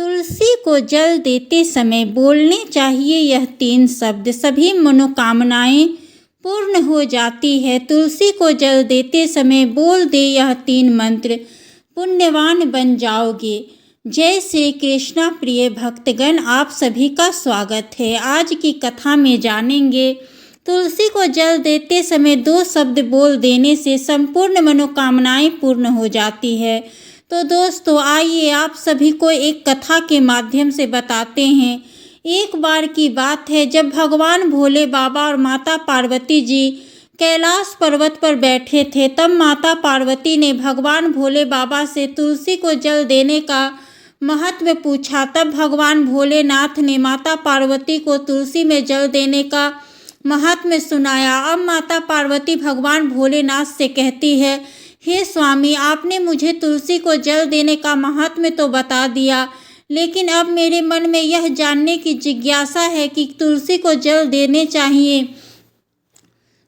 तुलसी को जल देते समय बोलने चाहिए यह 3 शब्द, सभी मनोकामनाएं पूर्ण हो जाती है। तुलसी को जल देते समय बोल दे यह 3 मंत्र, पुण्यवान बन जाओगे। जय श्री कृष्णा। प्रिय भक्तगण, आप सभी का स्वागत है। आज की कथा में जानेंगे तुलसी को जल देते समय 2 शब्द बोल देने से संपूर्ण मनोकामनाएं पूर्ण हो जाती है। तो दोस्तों, आइए आप सभी को एक कथा के माध्यम से बताते हैं। एक बार की बात है, जब भगवान भोले बाबा और माता पार्वती जी कैलाश पर्वत पर बैठे थे, तब माता पार्वती ने भगवान भोले बाबा से तुलसी को जल देने का महत्व पूछा। तब भगवान भोलेनाथ ने माता पार्वती को तुलसी में जल देने का महात्म्य सुनाया। अब माता पार्वती भगवान भोलेनाथ से कहती है, हे स्वामी, आपने मुझे तुलसी को जल देने का महात्म्य तो बता दिया, लेकिन अब मेरे मन में यह जानने की जिज्ञासा है कि तुलसी को जल देने चाहिए।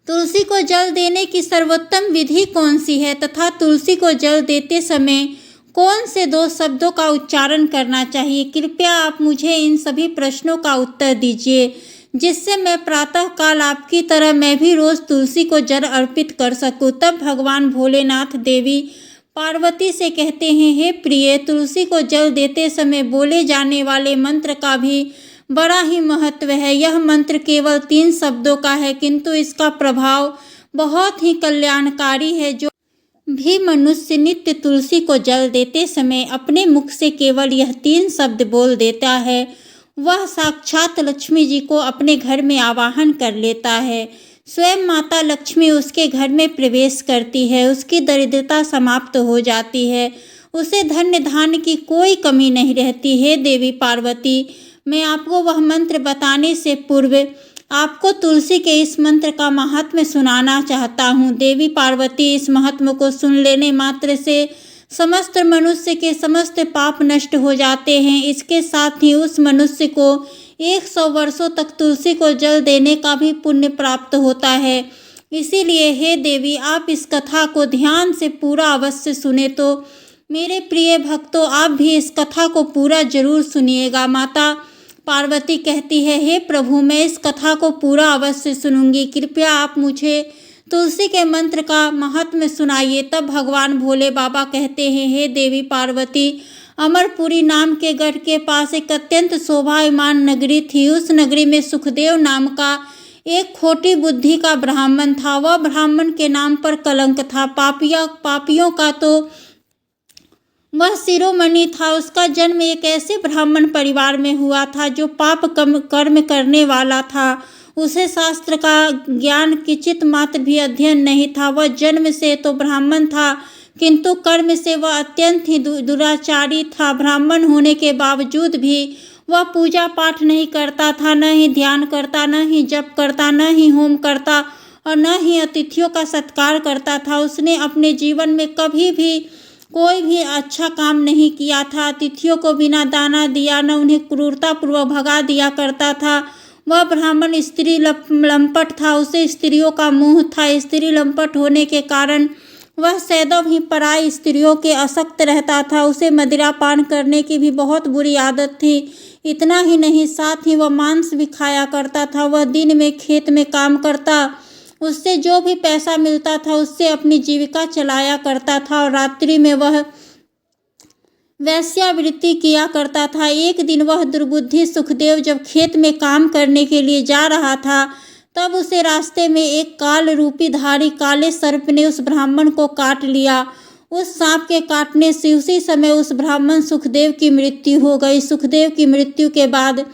तुलसी को जल देने की सर्वोत्तम विधि कौन सी है तथा तुलसी को जल देते समय कौन से 2 शब्दों का उच्चारण करना चाहिए? कृपया आप मुझे इन सभी प्रश्नों का उत्तर दीजिए, जिससे मैं प्रातःकाल आपकी तरह मैं भी रोज तुलसी को जल अर्पित कर सकूं। तब भगवान भोलेनाथ देवी पार्वती से कहते हैं, हे प्रिय, तुलसी को जल देते समय बोले जाने वाले मंत्र का भी बड़ा ही महत्व है। यह मंत्र केवल 3 शब्दों का है, किंतु इसका प्रभाव बहुत ही कल्याणकारी है। जो भी मनुष्य नित्य तुलसी को जल देते समय अपने मुख से केवल यह 3 शब्द बोल देता है, वह साक्षात लक्ष्मी जी को अपने घर में आवाहन कर लेता है। स्वयं माता लक्ष्मी उसके घर में प्रवेश करती है, उसकी दरिद्रता समाप्त हो जाती है, उसे धन्य धान्य की कोई कमी नहीं रहती। हे देवी पार्वती, मैं आपको वह मंत्र बताने से पूर्व आपको तुलसी के इस मंत्र का महात्म्य सुनाना चाहता हूँ। देवी पार्वती, इस महात्म्य को सुन लेने मात्र से समस्त मनुष्य के समस्त पाप नष्ट हो जाते हैं। इसके साथ ही उस मनुष्य को 100 वर्षों तक तुलसी को जल देने का भी पुण्य प्राप्त होता है। इसीलिए हे देवी, आप इस कथा को ध्यान से पूरा अवश्य सुने। तो मेरे प्रिय भक्तों, आप भी इस कथा को पूरा जरूर सुनिएगा। माता पार्वती कहती है, हे प्रभु, मैं इस कथा को पूरा अवश्य सुनूंगी, कृपया आप मुझे तुलसी के मंत्र का महात्म्य सुनाइए। तब भगवान भोले बाबा कहते हैं, हे देवी पार्वती, अमरपुरी नाम के गढ़ के पास एक अत्यंत शोभायमान नगरी थी। उस नगरी में सुखदेव नाम का एक खोटी बुद्धि का ब्राह्मण था। वह ब्राह्मण के नाम पर कलंक था। पापियों का तो वह शिरोमणि था। उसका जन्म एक ऐसे ब्राह्मण परिवार में हुआ था जो पाप कर्म करने वाला था। उसे शास्त्र का ज्ञान किंचित मात्र भी अध्ययन नहीं था। वह जन्म से तो ब्राह्मण था, किंतु कर्म से वह अत्यंत ही दुराचारी था। ब्राह्मण होने के बावजूद भी वह पूजा पाठ नहीं करता था, न ही ध्यान करता, न ही जप करता, न ही होम करता और न ही अतिथियों का सत्कार करता था। उसने अपने जीवन में कभी भी कोई भी अच्छा काम नहीं किया था। अतिथियों को बिना दाना दिया न उन्हें क्रूरतापूर्वक भगा दिया करता था। वह ब्राह्मण स्त्री लंपट था, उसे स्त्रियों का मोह था। स्त्री लंपट होने के कारण वह सदैव ही पराई स्त्रियों के आसक्त रहता था। उसे मदिरा पान करने की भी बहुत बुरी आदत थी। इतना ही नहीं, साथ ही वह मांस भी खाया करता था। वह दिन में खेत में काम करता, उससे जो भी पैसा मिलता था उससे अपनी जीविका चलाया करता था और रात्रि में वह वेश्यावृत्ति किया करता था। एक दिन वह दुर्बुद्धि सुखदेव जब खेत में काम करने के लिए जा रहा था, तब उसे रास्ते में एक काल रूपी धारी काले सर्प ने उस ब्राह्मण को काट लिया। उस सांप के काटने से उसी समय उस ब्राह्मण सुखदेव की मृत्यु हो गई। सुखदेव की मृत्यु के बाद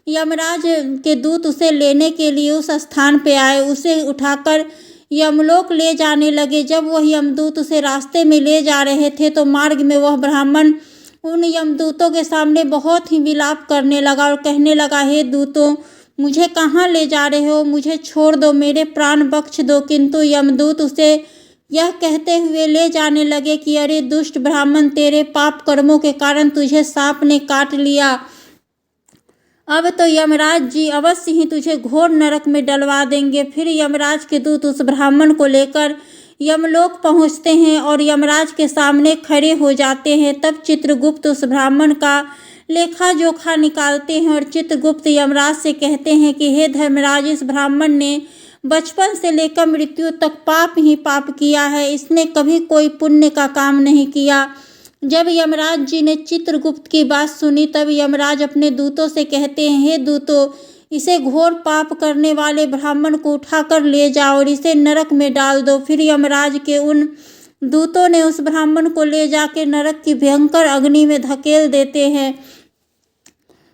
यमराज के दूत उसे लेने के लिए उस स्थान पे आए। उसे उठाकर यमलोक ले जाने लगे। जब वह यमदूत उसे रास्ते में ले जा रहे थे, तो मार्ग में वह ब्राह्मण उन यमदूतों के सामने बहुत ही विलाप करने लगा और कहने लगा, हे दूतों, मुझे कहाँ ले जा रहे हो? मुझे छोड़ दो, मेरे प्राण बख्श दो। किंतु यमदूत उसे यह कहते हुए ले जाने लगे कि अरे दुष्ट ब्राह्मण, तेरे पाप कर्मों के कारण तुझे सांप ने काट लिया। अब तो यमराज जी अवश्य ही तुझे घोर नरक में डलवा देंगे। फिर यमराज के दूत उस ब्राह्मण को लेकर यमलोक पहुंचते हैं और यमराज के सामने खड़े हो जाते हैं। तब चित्रगुप्त उस ब्राह्मण का लेखा जोखा निकालते हैं और चित्रगुप्त यमराज से कहते हैं कि हे धर्मराज, इस ब्राह्मण ने बचपन से लेकर मृत्यु तक पाप ही पाप किया है, इसने कभी कोई पुण्य का काम नहीं किया। जब यमराज जी ने चित्रगुप्त की बात सुनी तब यमराज अपने दूतों से कहते हैं, हे दूतों, इसे घोर पाप करने वाले ब्राह्मण को उठाकर ले जाओ और इसे नरक में डाल दो। फिर यमराज के उन दूतों ने उस ब्राह्मण को ले जाकर नरक की भयंकर अग्नि में धकेल देते हैं।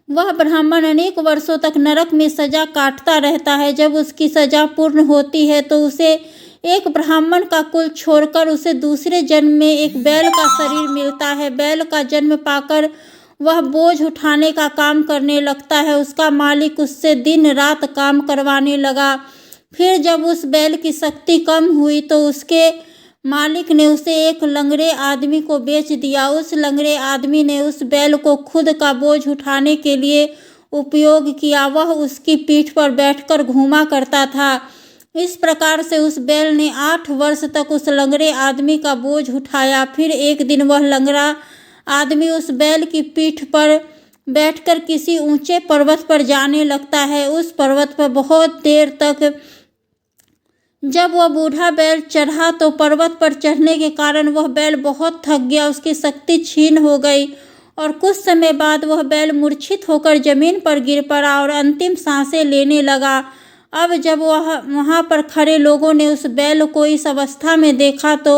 वह ब्राह्मण अनेक वर्षों तक नरक में सजा काटता रहता है। जब उसकी सजा पूर्ण होती है तो उसे एक ब्राह्मण का कुल छोड़कर उसे दूसरे जन्म में एक बैल का शरीर मिलता है। बैल का जन्म पाकर वह बोझ उठाने का काम करने लगता है। उसका मालिक उससे दिन रात काम करवाने लगा। फिर जब उस बैल की शक्ति कम हुई तो उसके मालिक ने उसे एक लंगड़े आदमी को बेच दिया। उस लंगड़े आदमी ने उस बैल को खुद का बोझ उठाने के लिए उपयोग किया। वह उसकी पीठ पर बैठकर घूमा करता था। इस प्रकार से उस बैल ने 8 वर्ष तक उस लंगड़े आदमी का बोझ उठाया। फिर एक दिन वह लंगड़ा आदमी उस बैल की पीठ पर बैठकर किसी ऊंचे पर्वत पर जाने लगता है। उस पर्वत पर बहुत देर तक जब वह बूढ़ा बैल चढ़ा तो पर्वत पर चढ़ने के कारण वह बैल बहुत थक गया, उसकी शक्ति क्षीण हो गई और कुछ समय बाद वह बैल मूर्छित होकर जमीन पर गिर पड़ा और अंतिम सांसें लेने लगा। अब जब वहाँ पर खड़े लोगों ने उस बैल को इस अवस्था में देखा तो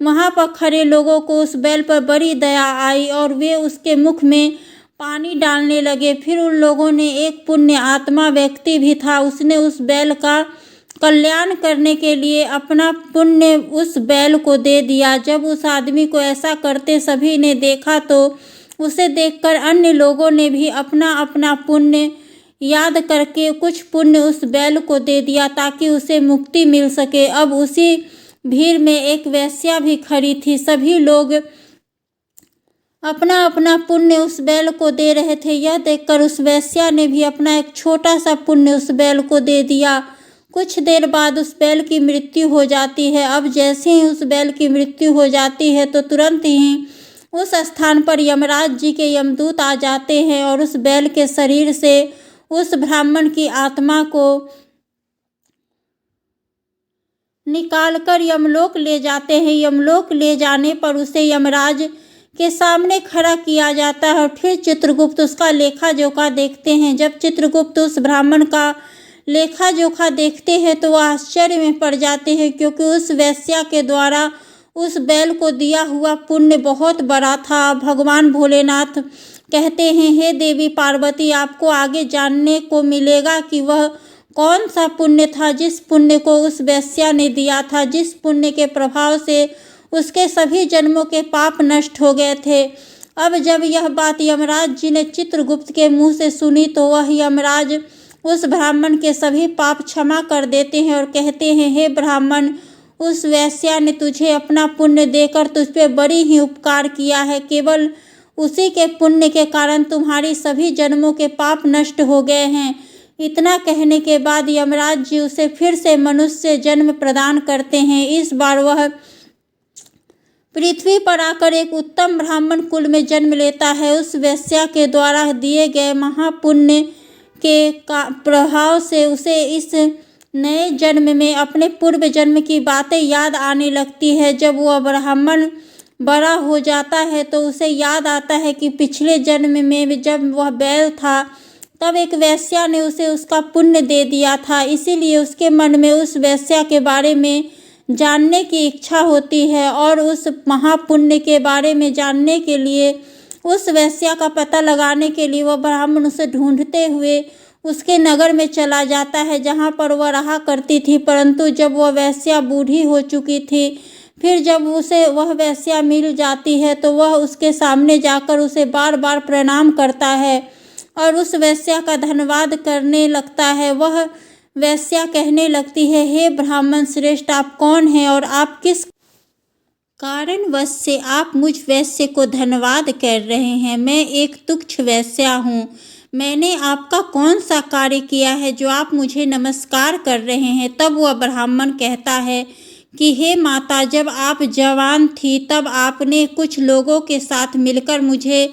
वहाँ पर खड़े लोगों को उस बैल पर बड़ी दया आई और वे उसके मुख में पानी डालने लगे। फिर उन लोगों ने, एक पुण्य आत्मा व्यक्ति भी था, उसने उस बैल का कल्याण करने के लिए अपना पुण्य उस बैल को दे दिया। जब उस आदमी को ऐसा करते सभी ने देखा तो उसे देखकर अन्य लोगों ने भी अपना अपना पुण्य याद करके कुछ पुण्य उस बैल को दे दिया ताकि उसे मुक्ति मिल सके। अब उसी भीड़ में एक वेश्या भी खड़ी थी। सभी लोग अपना अपना पुण्य उस बैल को दे रहे थे। यह देखकर उस वेश्या ने भी अपना एक छोटा सा पुण्य उस बैल को दे दिया। कुछ देर बाद उस बैल की मृत्यु हो जाती है। अब जैसे ही उस बैल की मृत्यु हो जाती है तो तुरंत ही उस स्थान पर यमराज जी के यमदूत आ जाते हैं और उस बैल के शरीर से उस ब्राह्मण की आत्मा को निकालकर यमलोक ले जाते हैं। यमलोक ले जाने पर उसे यमराज के सामने खड़ा किया जाता है और फिर चित्रगुप्त उसका लेखा जोखा देखते हैं। जब चित्रगुप्त उस ब्राह्मण का लेखा जोखा देखते हैं तो वह आश्चर्य में पड़ जाते हैं, क्योंकि उस वेश्या के द्वारा उस बैल को दिया हुआ पुण्य बहुत बड़ा था। भगवान भोलेनाथ कहते हैं, हे देवी पार्वती, आपको आगे जानने को मिलेगा कि वह कौन सा पुण्य था जिस पुण्य को उस वेश्या ने दिया था, जिस पुण्य के प्रभाव से उसके सभी जन्मों के पाप नष्ट हो गए थे। अब जब यह बात यमराज जी ने चित्रगुप्त के मुंह से सुनी तो वह यमराज उस ब्राह्मण के सभी पाप क्षमा कर देते हैं और कहते हैं, हे ब्राह्मण, उस वेश्या ने तुझे अपना पुण्य देकर तुझ पे बड़ी ही उपकार किया है। केवल उसी के पुण्य के कारण तुम्हारी सभी जन्मों के पाप नष्ट हो गए हैं। इतना कहने के बाद यमराज जी उसे फिर से मनुष्य जन्म प्रदान करते हैं। इस बार वह पृथ्वी पर आकर एक उत्तम ब्राह्मण कुल में जन्म लेता है। उस वेश्या के द्वारा दिए गए महापुण्य के प्रभाव से उसे इस नए जन्म में अपने पूर्व जन्म की बातें याद आने लगती है। जब वह ब्राह्मण बड़ा हो जाता है तो उसे याद आता है कि पिछले जन्म में जब वह बैल था तब एक वेश्या ने उसे उसका पुण्य दे दिया था। इसीलिए उसके मन में उस वेश्या के बारे में जानने की इच्छा होती है और उस महापुण्य के बारे में जानने के लिए, उस वेश्या का पता लगाने के लिए वह ब्राह्मण उसे ढूंढते हुए उसके नगर में चला जाता है जहाँ पर वह रहा करती थी। परंतु जब वह वेश्या बूढ़ी हो चुकी थी, फिर जब उसे वह वेश्या मिल जाती है तो वह उसके सामने जाकर उसे बार बार प्रणाम करता है और उस वेश्या का धन्यवाद करने लगता है। वह वेश्या कहने लगती है, हे ब्राह्मण श्रेष्ठ, आप कौन हैं और आप किस कारणवश से आप मुझ वैश्य को धन्यवाद कर रहे हैं? मैं एक तुच्छ वेश्या हूँ। मैंने आपका कौन सा कार्य किया है जो आप मुझे नमस्कार कर रहे हैं? तब वह ब्राह्मण कहता है कि हे माता, जब आप जवान थी तब आपने कुछ लोगों के साथ मिलकर मुझे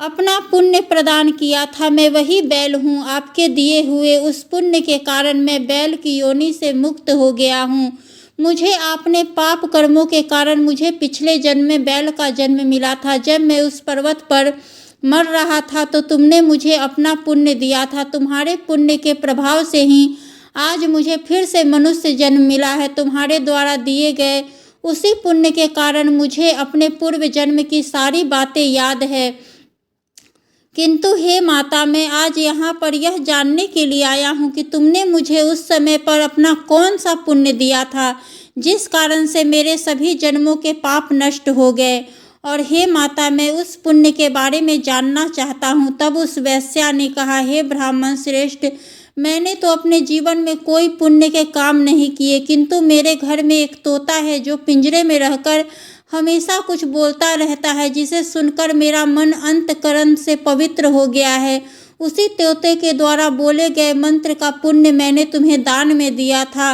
अपना पुण्य प्रदान किया था। मैं वही बैल हूँ। आपके दिए हुए उस पुण्य के कारण मैं बैल की योनि से मुक्त हो गया हूँ। मुझे आपने पाप कर्मों के कारण मुझे पिछले जन्म में बैल का जन्म मिला था। जब मैं उस पर्वत पर मर रहा था तो तुमने मुझे अपना पुण्य दिया था। तुम्हारे पुण्य के प्रभाव से ही आज मुझे फिर से मनुष्य जन्म मिला है। तुम्हारे द्वारा दिए गए उसी पुण्य के कारण मुझे अपने पूर्व जन्म की सारी बातें याद है। किंतु हे माता, मैं आज यहाँ पर यह जानने के लिए आया हूँ कि तुमने मुझे उस समय पर अपना कौन सा पुण्य दिया था जिस कारण से मेरे सभी जन्मों के पाप नष्ट हो गए। और हे माता, मैं उस पुण्य के बारे में जानना चाहता हूँ। तब उस वेश्या ने कहा, हे ब्राह्मण श्रेष्ठ, मैंने तो अपने जीवन में कोई पुण्य के काम नहीं किए, किंतु मेरे घर में एक तोता है जो पिंजरे में रहकर हमेशा कुछ बोलता रहता है, जिसे सुनकर मेरा मन अंतकरण से पवित्र हो गया है। उसी तोते के द्वारा बोले गए मंत्र का पुण्य मैंने तुम्हें दान में दिया था।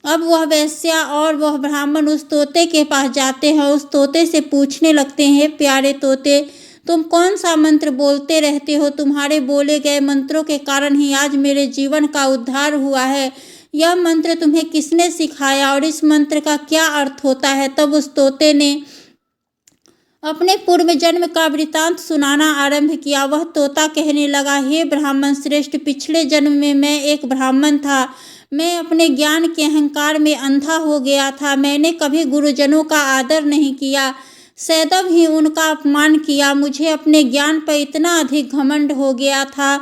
अब वह वेश्या और वह ब्राह्मण उस तोते के पास जाते हैं। उस तोते से पूछने लगते हैं, प्यारे तोते, तुम कौन सा मंत्र बोलते रहते हो? तुम्हारे बोले गए मंत्रों के कारण ही आज मेरे जीवन का उद्धार हुआ है। यह मंत्र तुम्हें किसने सिखाया और इस मंत्र का क्या अर्थ होता है? तब उस तोते ने अपने पूर्व जन्म का वृतांत सुनाना आरंभ किया। वह तोता कहने लगा, हे ब्राह्मण श्रेष्ठ, पिछले जन्म में मैं एक ब्राह्मण था। मैं अपने ज्ञान के अहंकार में अंधा हो गया था। मैंने कभी गुरुजनों का आदर नहीं किया, सदैव ही उनका अपमान किया। मुझे अपने ज्ञान पर इतना अधिक घमंड हो गया था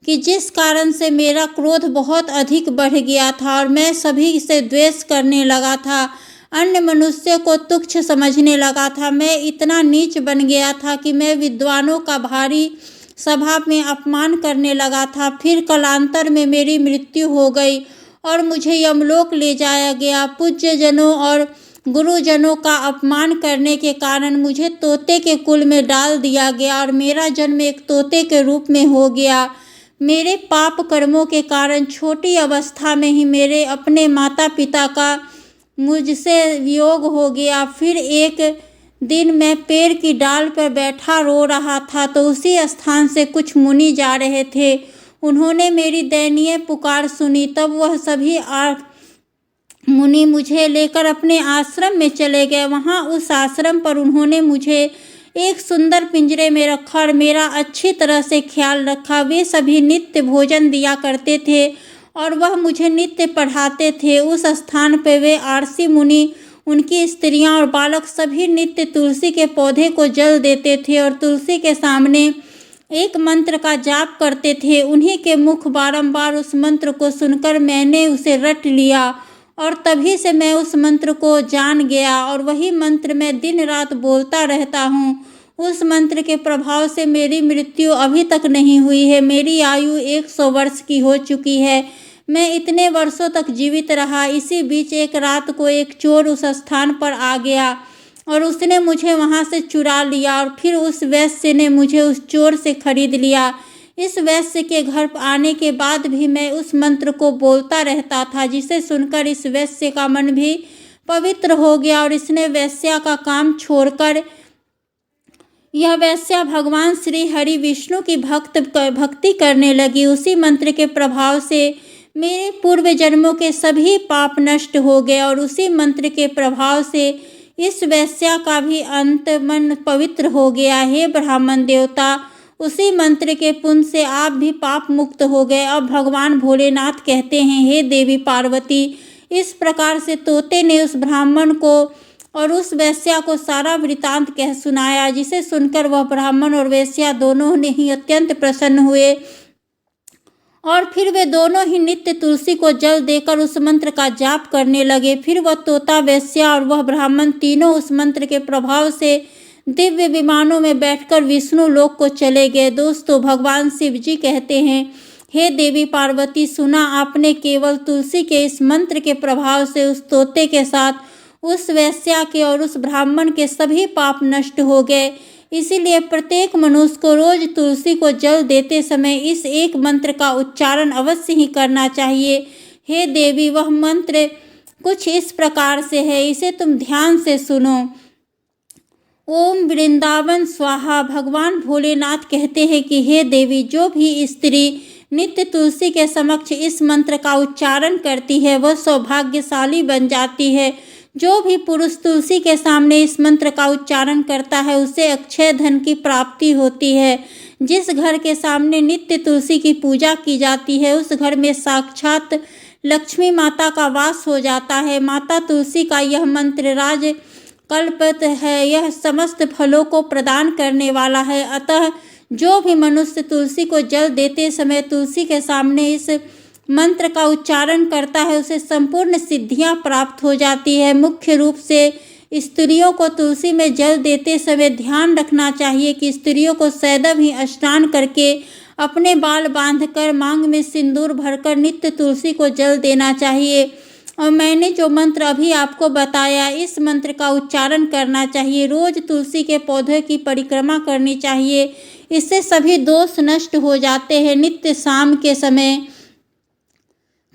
कि जिस कारण से मेरा क्रोध बहुत अधिक बढ़ गया था और मैं सभी से द्वेष करने लगा था। अन्य मनुष्य को तुच्छ समझने लगा था। मैं इतना नीच बन गया था कि मैं विद्वानों का भारी सभा में अपमान करने लगा था। फिर कालांतर में मेरी मृत्यु हो गई और मुझे यमलोक ले जाया गया। पूज्य जनों और गुरुजनों का अपमान करने के कारण मुझे तोते के कुल में डाल दिया गया और मेरा जन्म एक तोते के रूप में हो गया। मेरे पाप कर्मों के कारण छोटी अवस्था में ही मेरे अपने माता पिता का मुझसे वियोग हो गया। फिर एक दिन मैं पेड़ की डाल पर बैठा रो रहा था तो उसी स्थान से कुछ मुनि जा रहे थे। उन्होंने मेरी दयनीय पुकार सुनी। तब वह सभी मुनि मुझे लेकर अपने आश्रम में चले गए। वहाँ उस आश्रम पर उन्होंने मुझे एक सुंदर पिंजरे में रखा और मेरा अच्छी तरह से ख्याल रखा। वे सभी नित्य भोजन दिया करते थे और वह मुझे नित्य पढ़ाते थे। उस स्थान पर वे आरसी मुनि, उनकी स्त्रियां और बालक सभी नित्य तुलसी के पौधे को जल देते थे और तुलसी के सामने एक मंत्र का जाप करते थे। उन्हीं के मुख बारंबार उस मंत्र को सुनकर मैंने उसे रट लिया और तभी से मैं उस मंत्र को जान गया और वही मंत्र मैं दिन रात बोलता रहता हूँ। उस मंत्र के प्रभाव से मेरी मृत्यु अभी तक नहीं हुई है। मेरी आयु 100 वर्ष की हो चुकी है। मैं इतने वर्षों तक जीवित रहा। इसी बीच एक रात को एक चोर उस स्थान पर आ गया और उसने मुझे वहाँ से चुरा लिया और फिर उस वैश्य ने मुझे उस चोर से खरीद लिया। इस वैश्य के घर आने के बाद भी मैं उस मंत्र को बोलता रहता था, जिसे सुनकर इस वैश्य का मन भी पवित्र हो गया और इसने वैश्या का काम छोड़कर यह वैश्या भगवान श्री हरि विष्णु की भक्ति करने लगी। उसी मंत्र के प्रभाव से मेरे पूर्व जन्मों के सभी पाप नष्ट हो गए और उसी मंत्र के प्रभाव से इस वैश्या का भी अंत मन पवित्र हो गया। हे ब्राह्मण देवता, उसी मंत्र के पुण्य से आप भी पाप मुक्त हो गए। अब भगवान भोलेनाथ कहते हैं, हे देवी पार्वती, इस प्रकार से तोते ने उस ब्राह्मण को और उस वैश्या को सारा वृतांत कह सुनाया, जिसे सुनकर वह ब्राह्मण और वैश्या दोनों ने ही अत्यंत प्रसन्न हुए और फिर वे दोनों ही नित्य तुलसी को जल देकर उस मंत्र का जाप करने लगे। फिर वह तोता, वैश्या और वह ब्राह्मण तीनों उस मंत्र के प्रभाव से दिव्य विमानों में बैठकर विष्णु लोक को चले गए। दोस्तों, भगवान शिव जी कहते हैं, हे देवी पार्वती, सुना आपने, केवल तुलसी के इस मंत्र के प्रभाव से उस तोते के साथ उस वैश्या के और उस ब्राह्मण के सभी पाप नष्ट हो गए। इसीलिए प्रत्येक मनुष्य को रोज तुलसी को जल देते समय इस एक मंत्र का उच्चारण अवश्य ही करना चाहिए। हे देवी, वह मंत्र कुछ इस प्रकार से है, इसे तुम ध्यान से सुनो। ओम वृंदावन स्वाहा। भगवान भोलेनाथ कहते हैं कि हे देवी, जो भी स्त्री नित्य तुलसी के समक्ष इस मंत्र का उच्चारण करती है वह सौभाग्यशाली बन जाती है। जो भी पुरुष तुलसी के सामने इस मंत्र का उच्चारण करता है उसे अक्षय धन की प्राप्ति होती है। जिस घर के सामने नित्य तुलसी की पूजा की जाती है उस घर में साक्षात लक्ष्मी माता का वास हो जाता है। माता तुलसी का यह मंत्र राज कल्पित है, यह समस्त फलों को प्रदान करने वाला है। अतः जो भी मनुष्य तुलसी को जल देते समय तुलसी के सामने इस मंत्र का उच्चारण करता है उसे संपूर्ण सिद्धियां प्राप्त हो जाती है। मुख्य रूप से स्त्रियों को तुलसी में जल देते समय ध्यान रखना चाहिए कि स्त्रियों को सदैव ही स्नान करके अपने बाल बांधकर मांग में सिंदूर भरकर नित्य तुलसी को जल देना चाहिए। और मैंने जो मंत्र अभी आपको बताया इस मंत्र का उच्चारण करना चाहिए। रोज तुलसी के पौधे की परिक्रमा करनी चाहिए, इससे सभी दोष नष्ट हो जाते हैं। नित्य शाम के समय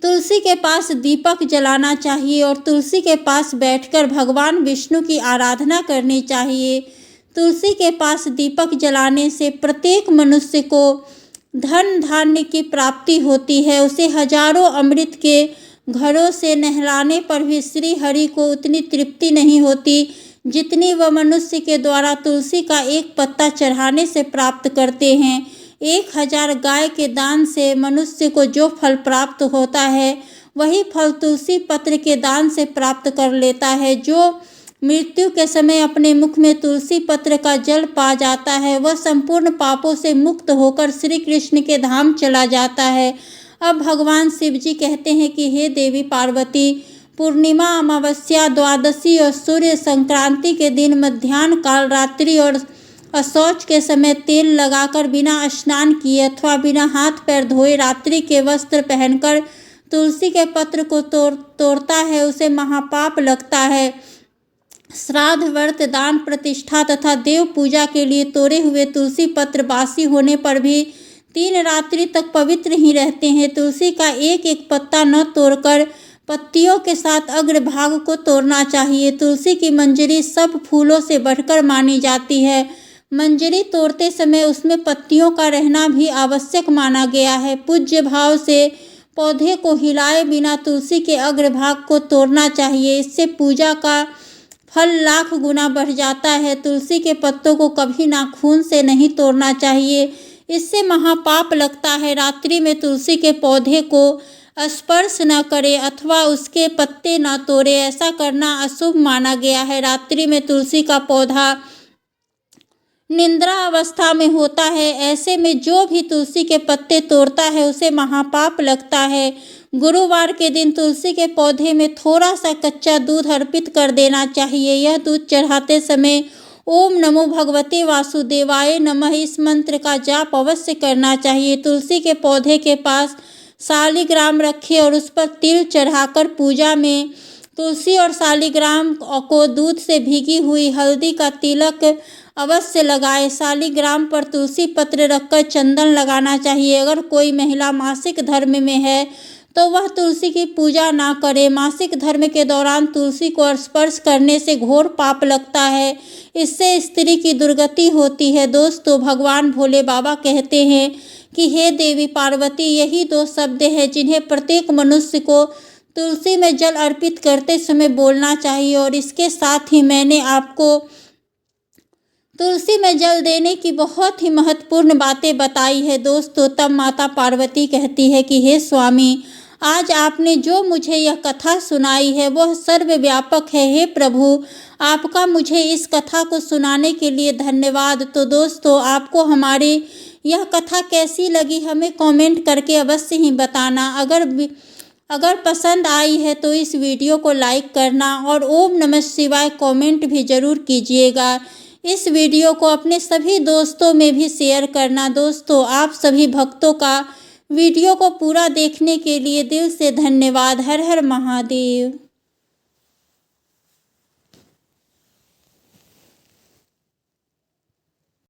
तुलसी के पास दीपक जलाना चाहिए और तुलसी के पास बैठकर भगवान विष्णु की आराधना करनी चाहिए। तुलसी के पास दीपक जलाने से प्रत्येक मनुष्य को धन धान्य की प्राप्ति होती है। उसे हजारों अमृत के घरों से नहलाने पर भी श्री हरि को उतनी तृप्ति नहीं होती जितनी वह मनुष्य के द्वारा तुलसी का एक पत्ता चढ़ाने से प्राप्त करते हैं। 1000 गाय के दान से मनुष्य को जो फल प्राप्त होता है वही फल तुलसी पत्र के दान से प्राप्त कर लेता है। जो मृत्यु के समय अपने मुख में तुलसी पत्र का जल पा जाता है वह संपूर्ण पापों से मुक्त होकर श्री कृष्ण के धाम चला जाता है। अब भगवान शिव जी कहते हैं कि हे देवी पार्वती, पूर्णिमा, अमावस्या, द्वादशी और सूर्य संक्रांति के दिन मध्याह्न काल, रात्रि और अशौच के समय तेल लगाकर बिना स्नान किए अथवा बिना हाथ पैर धोए रात्रि के वस्त्र पहनकर तुलसी के पत्र को तोड़ता है उसे महापाप लगता है। श्राद्ध, व्रत, दान, प्रतिष्ठा तथा देव पूजा के लिए तोड़े हुए तुलसी पत्र बासी होने पर भी 3 रात्रि तक पवित्र ही रहते हैं। तुलसी का एक एक पत्ता न तोड़कर पत्तियों के साथ अग्रभाग को तोड़ना चाहिए। तुलसी की मंजरी सब फूलों से बढ़कर मानी जाती है। मंजरी तोड़ते समय उसमें पत्तियों का रहना भी आवश्यक माना गया है। पूज्य भाव से पौधे को हिलाए बिना तुलसी के अग्रभाग को तोड़ना चाहिए, इससे पूजा का फल लाख गुना बढ़ जाता है। तुलसी के पत्तों को कभी नाखून से नहीं तोड़ना चाहिए, इससे महापाप लगता है। रात्रि में तुलसी के पौधे को स्पर्श न करे अथवा उसके पत्ते न तोड़े, ऐसा करना अशुभ माना गया है। रात्रि में तुलसी का पौधा निद्रा अवस्था में होता है, ऐसे में जो भी तुलसी के पत्ते तोड़ता है उसे महापाप लगता है। गुरुवार के दिन तुलसी के पौधे में थोड़ा सा कच्चा दूध अर्पित कर देना चाहिए। यह दूध चढ़ाते समय ओम नमो भगवते वासुदेवाय नमः इस मंत्र का जाप अवश्य करना चाहिए। तुलसी के पौधे के पास शालिग्राम रखें और उस पर तिल चढ़ाकर पूजा में तुलसी और शालिग्राम को दूध से भीगी हुई हल्दी का तिलक अवश्य लगाएं। शालिग्राम पर तुलसी पत्र रखकर चंदन लगाना चाहिए। अगर कोई महिला मासिक धर्म में है तो वह तुलसी की पूजा ना करे। मासिक धर्म के दौरान तुलसी को स्पर्श करने से घोर पाप लगता है, इससे स्त्री की दुर्गति होती है। दोस्तों, भगवान भोले बाबा कहते हैं कि हे देवी पार्वती, यही 2 शब्द हैं जिन्हें प्रत्येक मनुष्य को तुलसी में जल अर्पित करते समय बोलना चाहिए। और इसके साथ ही मैंने आपको तुलसी में जल देने की बहुत ही महत्वपूर्ण बातें बताई है। दोस्तों, तब माता पार्वती कहती है कि हे स्वामी, आज आपने जो मुझे यह कथा सुनाई है वह सर्वव्यापक है। हे प्रभु, आपका मुझे इस कथा को सुनाने के लिए धन्यवाद। तो दोस्तों, आपको हमारी यह कथा कैसी लगी हमें कमेंट करके अवश्य ही बताना। अगर पसंद आई है तो इस वीडियो को लाइक करना और ओम नमः शिवाय कमेंट भी ज़रूर कीजिएगा। इस वीडियो को अपने सभी दोस्तों में भी शेयर करना। दोस्तों, आप सभी भक्तों का वीडियो को पूरा देखने के लिए दिल से धन्यवाद। हर हर महादेव।